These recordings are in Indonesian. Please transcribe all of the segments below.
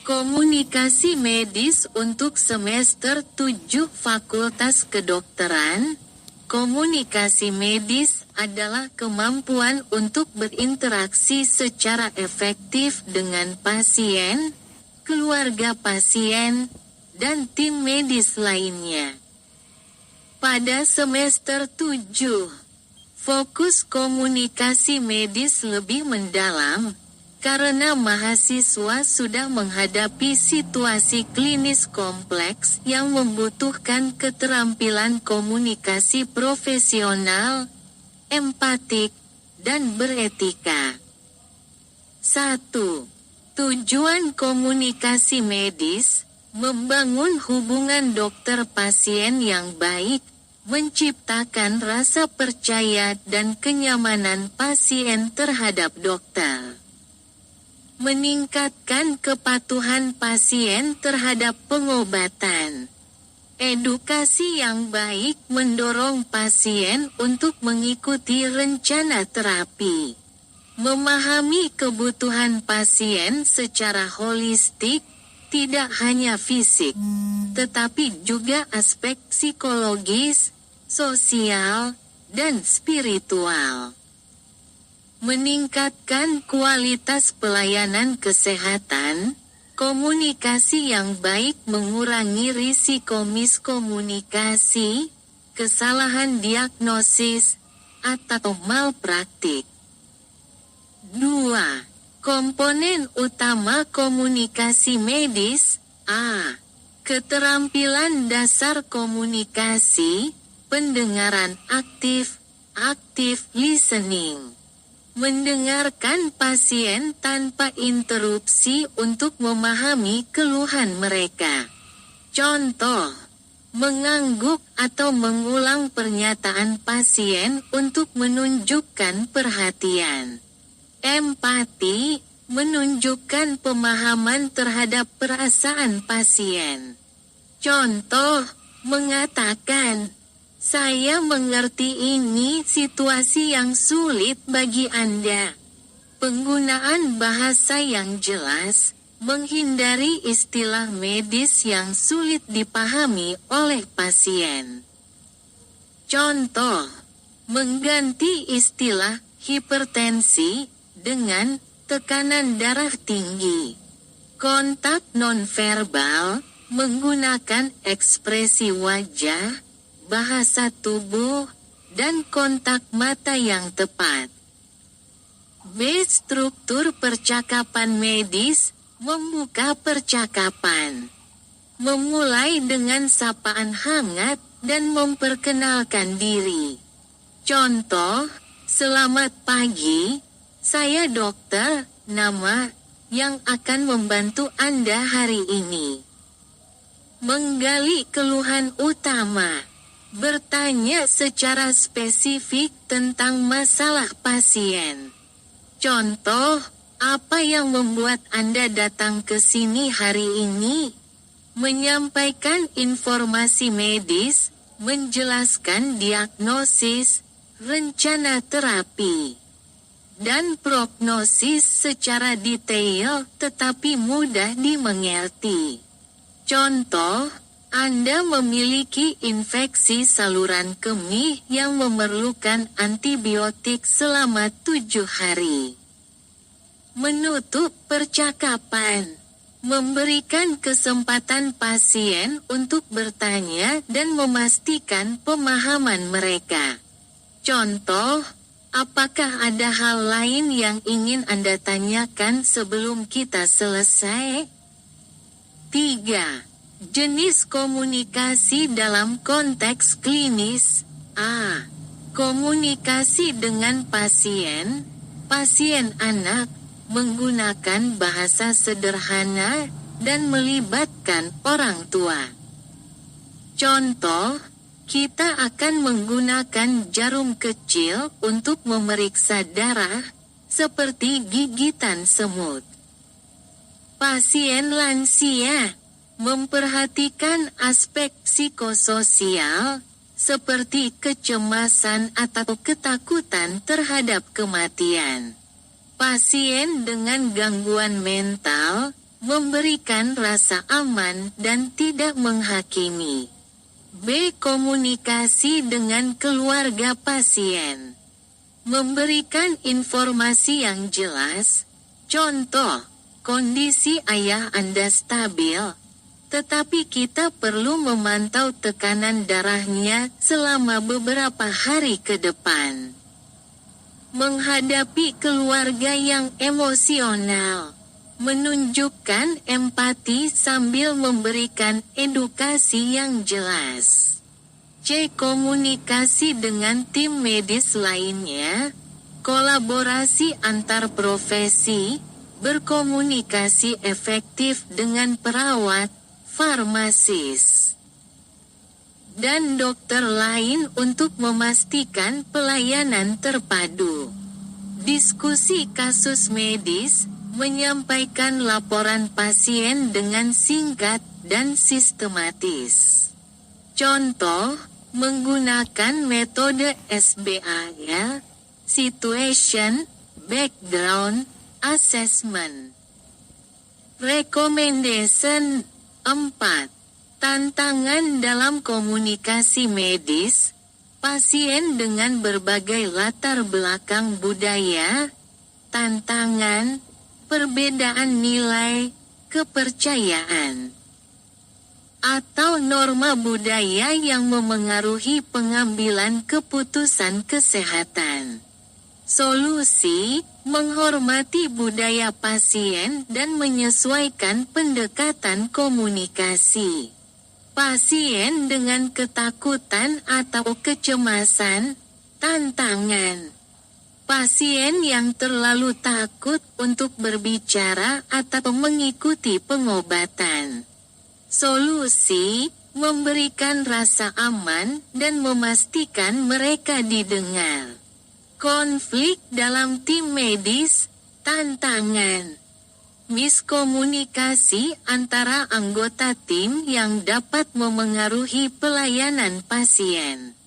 Komunikasi medis untuk semester 7 Fakultas Kedokteran. Komunikasi medis adalah kemampuan untuk berinteraksi secara efektif dengan pasien, keluarga pasien, dan tim medis lainnya. Pada semester 7, fokus komunikasi medis lebih mendalam, karena mahasiswa sudah menghadapi situasi klinis kompleks yang membutuhkan keterampilan komunikasi profesional, empatik, dan beretika. 1. Tujuan komunikasi medis, membangun hubungan dokter-pasien yang baik, menciptakan rasa percaya dan kenyamanan pasien terhadap dokter. Meningkatkan kepatuhan pasien terhadap pengobatan. Edukasi yang baik mendorong pasien untuk mengikuti rencana terapi. Memahami kebutuhan pasien secara holistik, tidak hanya fisik, tetapi juga aspek psikologis, sosial, dan spiritual. Meningkatkan kualitas pelayanan kesehatan, komunikasi yang baik mengurangi risiko miskomunikasi, kesalahan diagnosis, atau malpraktik. 2. Komponen utama komunikasi medis. A. Keterampilan dasar komunikasi, pendengaran aktif, active listening. Mendengarkan pasien tanpa interupsi untuk memahami keluhan mereka. Contoh, mengangguk atau mengulang pernyataan pasien untuk menunjukkan perhatian. Empati, menunjukkan pemahaman terhadap perasaan pasien. Contoh, mengatakan, "Saya mengerti ini situasi yang sulit bagi Anda." Penggunaan bahasa yang jelas, menghindari istilah medis yang sulit dipahami oleh pasien. Contoh, mengganti istilah hipertensi dengan tekanan darah tinggi. Kontak nonverbal, menggunakan ekspresi wajah, bahasa tubuh, dan kontak mata yang tepat. B. Struktur percakapan medis, membuka percakapan. Memulai dengan sapaan hangat dan memperkenalkan diri. Contoh, "Selamat pagi, saya dokter, nama, yang akan membantu Anda hari ini." Menggali keluhan utama. Bertanya secara spesifik tentang masalah pasien. Contoh, apa yang membuat Anda datang ke sini hari ini? Menyampaikan informasi medis, menjelaskan diagnosis, rencana terapi, dan prognosis secara detail tetapi mudah dimengerti. Contoh, Anda memiliki infeksi saluran kemih yang memerlukan antibiotik selama 7 hari. Menutup percakapan. Memberikan kesempatan pasien untuk bertanya dan memastikan pemahaman mereka. Contoh, apakah ada hal lain yang ingin Anda tanyakan sebelum kita selesai? 3. Jenis komunikasi dalam konteks klinis. A. Komunikasi dengan pasien, pasien anak, menggunakan bahasa sederhana, dan melibatkan orang tua. Contoh, kita akan menggunakan jarum kecil untuk memeriksa darah, seperti gigitan semut. Pasien lansia, memperhatikan aspek psikososial, seperti kecemasan atau ketakutan terhadap kematian. Pasien dengan gangguan mental, memberikan rasa aman dan tidak menghakimi. B. Komunikasi dengan keluarga pasien. Memberikan informasi yang jelas. Contoh, kondisi ayah Anda stabil, tetapi kita perlu memantau tekanan darahnya selama beberapa hari ke depan. Menghadapi keluarga yang emosional. Menunjukkan empati sambil memberikan edukasi yang jelas. C. Komunikasi dengan tim medis lainnya. Kolaborasi antar profesi, berkomunikasi efektif dengan perawat, farmasis, dan dokter lain untuk memastikan pelayanan terpadu. Diskusi kasus medis, menyampaikan laporan pasien dengan singkat dan sistematis. Contoh, menggunakan metode SBA, Situation, Background, Assessment. Recommendation 4. Tantangan dalam komunikasi medis, pasien dengan berbagai latar belakang budaya, tantangan, perbedaan nilai, kepercayaan, atau norma budaya yang memengaruhi pengambilan keputusan kesehatan. Solusi, menghormati budaya pasien dan menyesuaikan pendekatan komunikasi. Pasien dengan ketakutan atau kecemasan, tantangan. Pasien yang terlalu takut untuk berbicara atau mengikuti pengobatan. Solusi, memberikan rasa aman dan memastikan mereka didengar. Konflik dalam tim medis, tantangan. Miskomunikasi antara anggota tim yang dapat memengaruhi pelayanan pasien.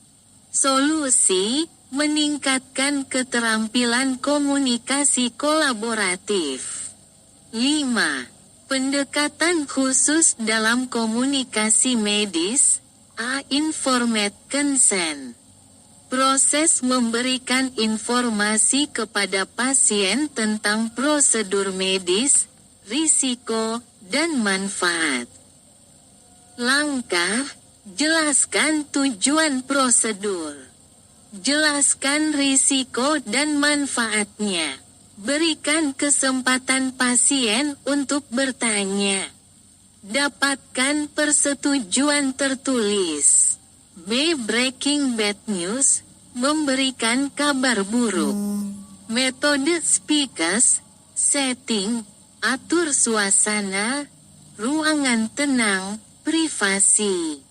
Solusi, meningkatkan keterampilan komunikasi kolaboratif. 5. Pendekatan khusus dalam komunikasi medis. A. Informed consent. Proses memberikan informasi kepada pasien tentang prosedur medis, risiko, dan manfaat. Langkah, jelaskan tujuan prosedur. Jelaskan risiko dan manfaatnya. Berikan kesempatan pasien untuk bertanya. Dapatkan persetujuan tertulis. B. Breaking bad news, memberikan kabar buruk. Metode speakers, setting, atur suasana, ruangan tenang, privasi.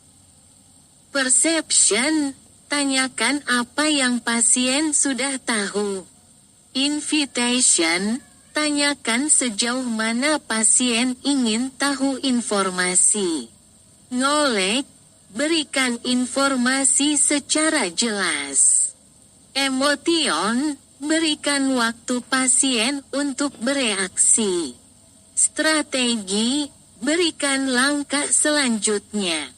Perception, tanyakan apa yang pasien sudah tahu. Invitation, tanyakan sejauh mana pasien ingin tahu informasi. Knowledge, berikan informasi secara jelas. Emotion, berikan waktu pasien untuk bereaksi. Strategi, berikan langkah selanjutnya.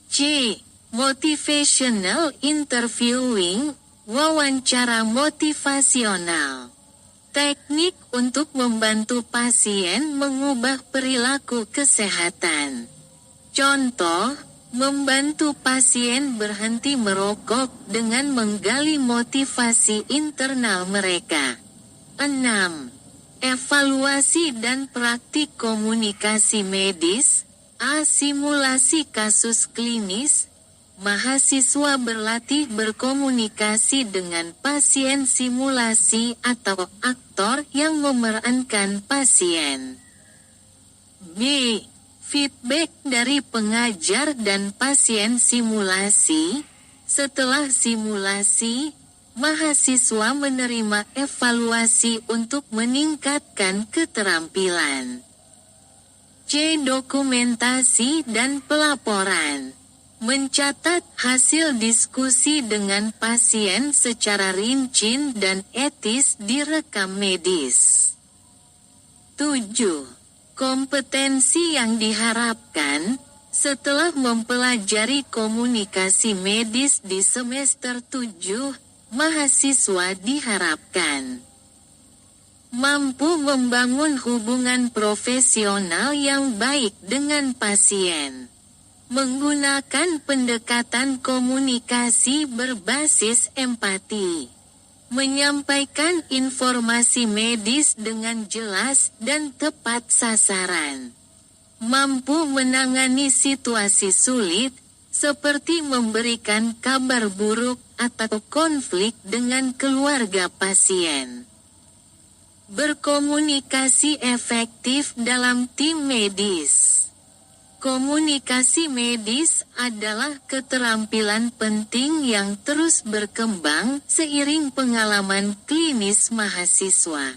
C. Motivational interviewing, wawancara motivasional. Teknik untuk membantu pasien mengubah perilaku kesehatan. Contoh, membantu pasien berhenti merokok dengan menggali motivasi internal mereka. 6. Evaluasi dan praktik komunikasi medis. A. Simulasi kasus klinis. Mahasiswa berlatih berkomunikasi dengan pasien simulasi atau aktor yang memerankan pasien. B. Feedback dari pengajar dan pasien simulasi. Setelah simulasi, mahasiswa menerima evaluasi untuk meningkatkan keterampilan. C. Dokumentasi dan pelaporan. Mencatat hasil diskusi dengan pasien secara rinci dan etis di rekam medis. 7. Kompetensi yang diharapkan setelah mempelajari komunikasi medis di semester 7, mahasiswa diharapkan mampu membangun hubungan profesional yang baik dengan pasien, menggunakan pendekatan komunikasi berbasis empati, menyampaikan informasi medis dengan jelas dan tepat sasaran, mampu menangani situasi sulit, seperti memberikan kabar buruk atau konflik dengan keluarga pasien. Berkomunikasi efektif dalam tim medis. Komunikasi medis adalah keterampilan penting yang terus berkembang seiring pengalaman klinis mahasiswa.